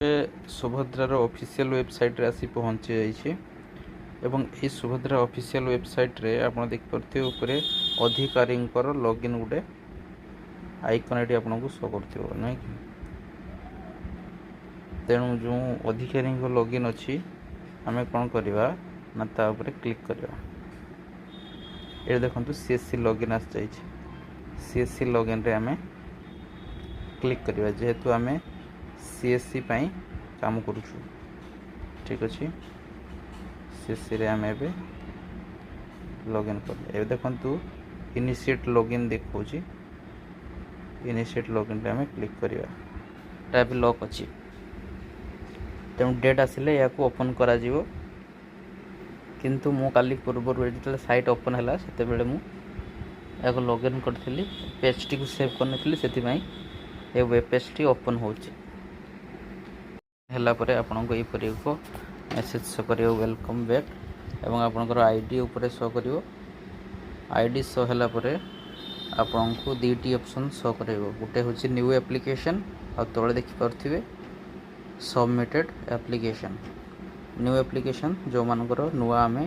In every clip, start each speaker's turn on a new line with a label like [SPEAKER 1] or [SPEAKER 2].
[SPEAKER 1] सुभद्रार official website रे आसी पहुँची जाइए एवं ये सुभद्रा ऑफिशियल वेबसाइट रे आप देखिपे ऊपर अधिकारी लॉगिन गोटे आइकन ये आपको शो कर ना कि तेणु जो अधिकारी लॉगिन अच्छी आम कौन करवा ना तापर क्लिक करवा। ये देखो सीएससी लॉगिन आस जाइए सीएससी लॉगिन रे आम क्लिक करवा जेहेतु आम सीएससी पाई काम करुचु ठीक अच्छे सीएससी रे आम एबे लॉगिन कर देखु इनिशिएट लॉगिन देखा इनिशिएट लॉगिन रे आम क्लिक करवा टाइप लॉक अच्छी तेणु डेट आसिले या ओपन करा जीवो किंतु मु काली पूर्व जो साइट ओपन है से या लॉगिन करी पेज टी सेव करनी से वेब पेज टी ओपन होची है आपको यहपर एक मेसेज शो कर वेलकम बैक एवं आपंकर आईडी उपर शो कर आईडी शो है आपन को दुईटी ऑप्शन शो कर गोटे हूँ न्यू एप्लिकेशन और तले देखिपे सबमिटेड एप्लिकेशन न्यू एप्लिकेशन जो मानकर नुआ आम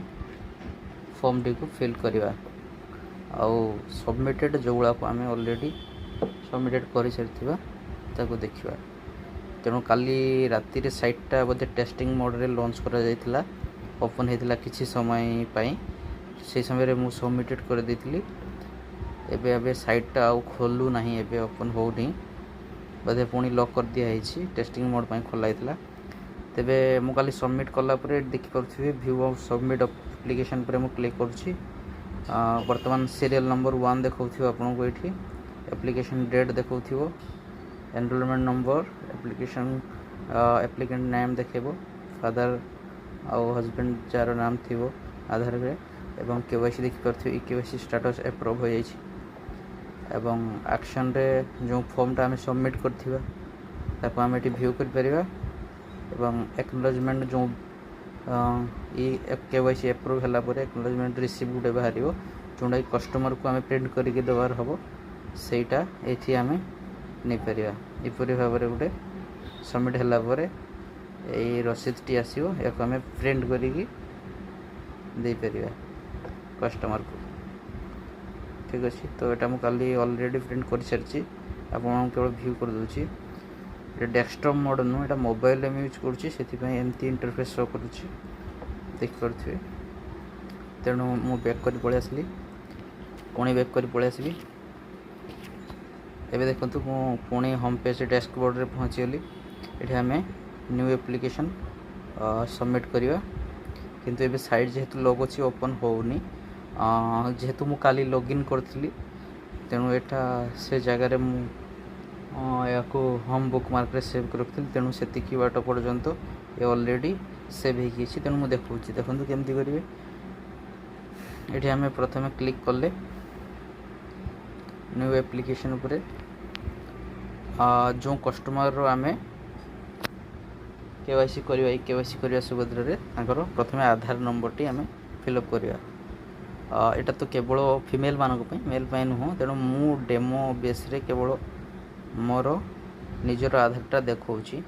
[SPEAKER 1] फॉर्म टी को फिल करवा आउ सबमिटेड जो गुड़ाक आम ऑलरेडी सबमिटेड कर सारी देखा तेणु काली राति साइटा बोधे टेस्टिंग मोड रे लॉन्च करा जाइथिला ओपन होता किसी समय पाई से समय मु सबमिटेड कर देथिली एबे एबे साइटा आउ खोलू नहीं एबे ओपन होनी बोधे पुणी लॉक कर दिया है टेस्टिंग मोड पाई खोला होता तेबे मु काली सबमिट कला परे देखि परथिबे व्यू ऑफ सबमिट एप्लिकेशन पर मु क्लिक करूची वर्तमान सीरियल नंबर 1 देखौथिबो आपन को एठी एप्लिकेशन डेट देखौथिबो enrolment number application applicant name देखेबो फादर आउ हस्बैंड जार नाम थी आधार में एवं केवाईसी देखि परथिबो केवाईसी स्टेटस अप्रूव हो जाइछि एवं एक्शन रे जो फॉर्मटा आम सबमिट करथिबा ताको आम एटी व्यू कर परिबा एवं एक्नॉलेजमेंट जो केवाईसी अप्रूव होला परे एक्नॉलेजमेंट रिसीव गुटे बाहरिबो जोंडा कस्टमर को आम प्रिंट करके देवार हबो सेटा एथि आम नहीं पारिबा एपरी भाव में गोटे सबमिट है रसीद टी आसो या आम प्रिंट करी कस्टमर को ठीक अच्छे तो यहाँ मुझे काली ऑलरेडी प्रिंट कर सारी आप केवल व्यू कर दूसरी डेस्कटॉप मोड नु यहाँ मोबाइल में यूज करुँची इंटरफेस शो करुँची देखिपे तेणु मु बैक कर पलि आसली पुणी बैक कर पलि आसबी एबे देखंतु मु पुणी होम पेज डैशबोर्ड रे पहुँची गली ये आम न्यू एप्लिकेशन सबमिट करवा किंतु एबे साइट जेहेतु लॉग अच्छी ओपन होनी जेहेतु मु काली लॉगिन करथिली तेणु एटा से जगह मु या होम बुक मार्क रे सेव कर रखिली तेणु सेतिकी बाट पर्यंत ये ऑलरेडी सेव हो गई तेणु मु देखुची देखंतु केमती करिवे एठी आम प्रथमे क्लिक कले न्यू एप्लिकेशन उपरे जो कस्टमर आम केवाईसी करवा केवाईसी करवा सुभद्रा रे प्रथम आधार नंबर टी आम फिलअप करवा यहाँ तो केवल फीमेल मानक मेल पाई नुह तेणु मु डेमो बेस रे केवल मोर निजर आधारटा देखौची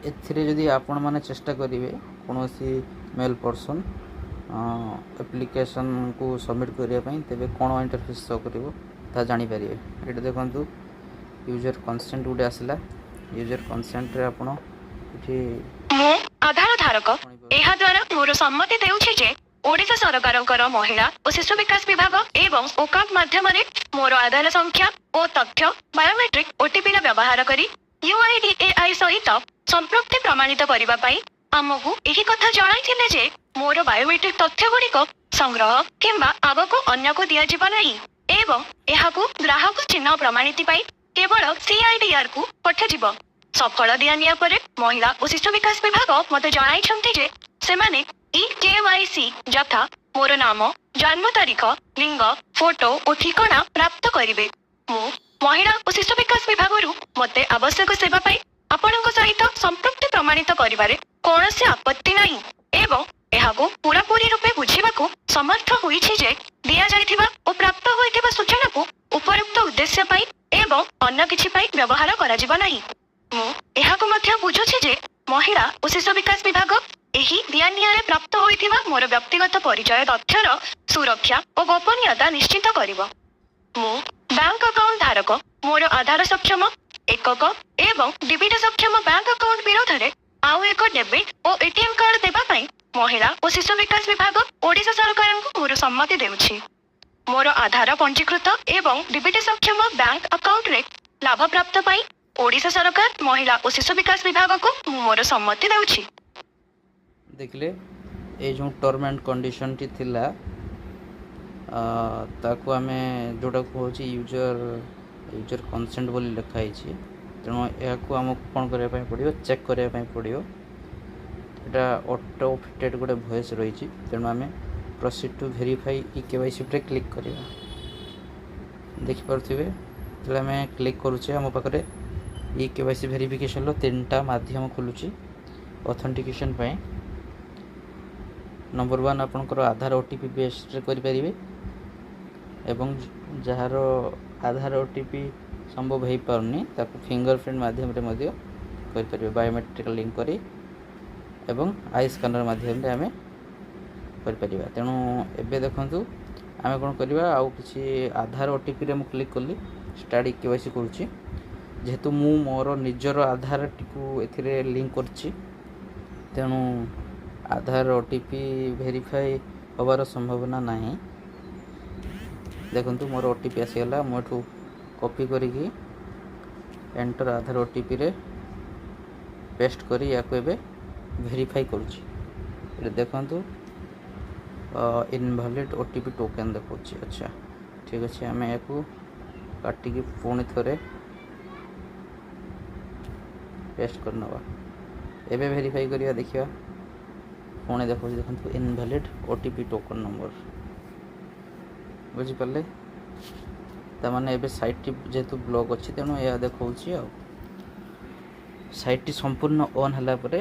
[SPEAKER 1] एथिरे जदि आपण माने चेष्टा करिवे कोनोसी मेल पर्सन एप्लिकेशन को सबमिट करने तेरे कौन इंटरफेस शो कर जापर ये देखो यूजर कंसेंट गोटे आसला यूजर कंसेंट रे आपण
[SPEAKER 2] आधार धारक एहा द्वारा मोर सम्मति देउछि जे ओडिशा सरकारकर महिला और शिशु विकास विभाग एवं ओकाक माध्यम मोर आधार संख्या और तथ्य बायोमेट्रिक ओटीपी व्यवहार करी यूआईडीएआई सहित संपृक्ति प्रमाणित करबा पई आमको यही कथा जणाइथिले जे मोर बायोमेट्रिक तथ्य गुड़िक संग्रह किंबा आगको अन्य को दिया जीवा नहीं एवं एहाकू ग्राहक चिन्ह प्रमाणित पाई केवल सीआईडीआर को पठाजिब सफल दिया निया परे महिला और शिशु विकास विभाग मते जणाइछन्ति जे सेमाने ई केवाईसी जथा मोर नाम जन्म तारीख लिंग फोटो और ठिकाना प्राप्त करिवे मु महिला और शिशु विकास विभाग मते आवश्यक सेवा पाई आपनक सहित संपृक्ति प्रमाणित करिवारे कौनसी आपत्ति नहीं एवं एहाको पूरापूरी रूपे बुझिबाकू समर्थ होइछि जे दिया जाइथिबा और प्राप्त होइथिबा सूचना को उपयुक्त उद्देश्य पाई ଏବଂ ଅନ୍ୟ କିଛି ପାଇଁ ବ୍ୟବହାର କରାଯିବ ନାହିଁ। ମୁଁ ଏହାକୁ ମଧ୍ୟ ବୁଝୁଛି ଯେ ମହିଳା ଓ ଶିଶୁ ବିକାଶ ବିଭାଗ ଏହି ଦିଆନିଆରେ ପ୍ରାପ୍ତ ହୋଇଥିବା ମୋର ବ୍ୟକ୍ତିଗତ ପରିଚୟ ତଥ୍ୟର ସୁରକ୍ଷା ଓ ଗୋପନୀୟତା ନିଶ୍ଚିତ କରିବ। ମୁଁ ବ୍ୟାଙ୍କ ଆକାଉଣ୍ଟ ଧାରକ ମୋର ଆଧାର ସକ୍ଷମ ଏକକ ଏବଂ ଡିବିଟି ସକ୍ଷମ ବ୍ୟାଙ୍କ ଆକାଉଣ୍ଟ ବିରୋଧରେ ଆଉ ଏକ ଡେବିଟ୍ ଓ ଏଟିଏମ୍ କାର୍ଡ ଦେବା ପାଇଁ ମହିଳା ଓ ଶିଶୁ ବିକାଶ ବିଭାଗ ଓଡ଼ିଶା ସରକାରଙ୍କୁ ମୋର ସମ୍ମତି ଦେଉଛି। ମୋର ଆଧାର ପଞ୍ଜୀକୃତ ଏବଂ ଡିବିଟି ସକ୍ଷମ ବ୍ୟାଙ୍କ ଆକାଉଣ୍ଟରେ ଲାଭପ୍ରାପ୍ତ ପାଇଁ ଓଡ଼ିଶା ସରକାର ମହିଳା ଓ ଶିଶୁ ବିକାଶ ବିଭାଗକୁ ମୁଁ ମୋର ସମ୍ମତି ଦେଉଛି।
[SPEAKER 1] ଦେଖିଲେ ଏଇ ଯେଉଁ ଟର୍ମ ଆଣ୍ଡ କଣ୍ଡିସନଟି ଥିଲା ତାକୁ ଆମେ ଯେଉଁଟା କହୁଛି ୟୁଜର କନସେଣ୍ଟ ବୋଲି ଲେଖା ହେଇଛି। ତେଣୁ ଏହାକୁ ଆମକୁ କ'ଣ କରିବା ପାଇଁ ପଡ଼ିବ, ଚେକ୍ କରିବା ପାଇଁ ପଡ଼ିବ। এটা ଅଟୋ ଫିଟେଡ଼ ଗୋଟେ ଭଏସ୍ ରହିଛି। ତେଣୁ ଆମେ ପ୍ରୋସିଡ୍ ଟୁ ଭେରିଫାଇ KYC ଉପରେ କ୍ଲିକ୍ କରିବା। ଦେଖିପାରୁଥିବେ ଯେତେବେଳେ ଆମେ କ୍ଲିକ୍ କରୁଛେ ଆମ ପାଖରେ KYC ଭେରିଫିକେସନ୍ର 3ଟା ମାଧ୍ୟମ ଖୋଲୁଛି ଅଥେଣ୍ଟିକେସନ୍ ପାଇଁ। ନମ୍ବର 1 ଆପଣଙ୍କର ଆଧାର OTP ବେସ୍ରେ କରିପାରିବେ ଏବଂ ଯାହାର ଆଧାର OTP ସମ୍ଭବ ହୋଇପାରୁନି ତାକୁ ଫିଙ୍ଗରପ୍ରିଣ୍ଟ ମାଧ୍ୟମରେ ମଧ୍ୟ କରିପାରିବେ, ବାୟୋମେଟ୍ରିକ୍ ଲିଙ୍କ୍ କରି ଏବଂ ଆଇ ସ୍କାନର ମାଧ୍ୟମରେ ଆମେ କରିପାରିବା। ତେଣୁ ଏବେ ଦେଖନ୍ତୁ ଆମେ କ'ଣ କରିବା, ଆଉ କିଛି ଆଧାର OTPରେ ମୁଁ କ୍ଲିକ୍ କଲି, ଷ୍ଟାର୍ଟ KYC କରୁଛି। ଯେହେତୁ ମୁଁ ମୋର ନିଜର ଆଧାରଟିକୁ ଏଥିରେ ଲିଙ୍କ୍ କରିଛି ତେଣୁ ଆଧାର OTP ଭେରିଫାଇ ହେବାର ସମ୍ଭାବନା ନାହିଁ। ଦେଖନ୍ତୁ ମୋର OTP ଆସିଗଲା। ମୁଁ ଏଠୁ କପି କରିକି ଏଣ୍ଟର ଆଧାର OTPରେ ପେଷ୍ଟ କରି ୟାକୁ ଏବେ ଭେରିଫାଇ କରୁଛି। ଏଠି ଦେଖନ୍ତୁ ଇନଭାଲିଡ୍ OTP ଟୋକେନ୍ ଦେଖାଉଛି। ଆଚ୍ଛା ଠିକ୍ ଅଛି, ଆମେ ୟାକୁ କାଟିକି ପୁଣି ଥରେ ପେଷ୍ଟ କରିନେବା। ଏବେ ଭେରିଫାଇ କରିବା, ଦେଖିବା। ପୁଣି ଦେଖାଉଛି, ଦେଖନ୍ତୁ ଇନଭାଲିଡ୍ OTP ଟୋକନ୍ ନମ୍ବର। ବୁଝିପାରିଲେ? ତାମାନେ ଏବେ ସାଇଟ୍ଟି ଯେହେତୁ ବ୍ଲକ୍ ଅଛି ତେଣୁ ଏହା ଦେଖାଉଛି। ଆଉ ସାଇଟ୍ଟି ସମ୍ପୂର୍ଣ୍ଣ ଅନ୍ ହେଲା ପରେ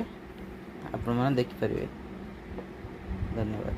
[SPEAKER 1] ଆପଣମାନେ ଦେଖିପାରିବେ। ଧନ୍ୟବାଦ।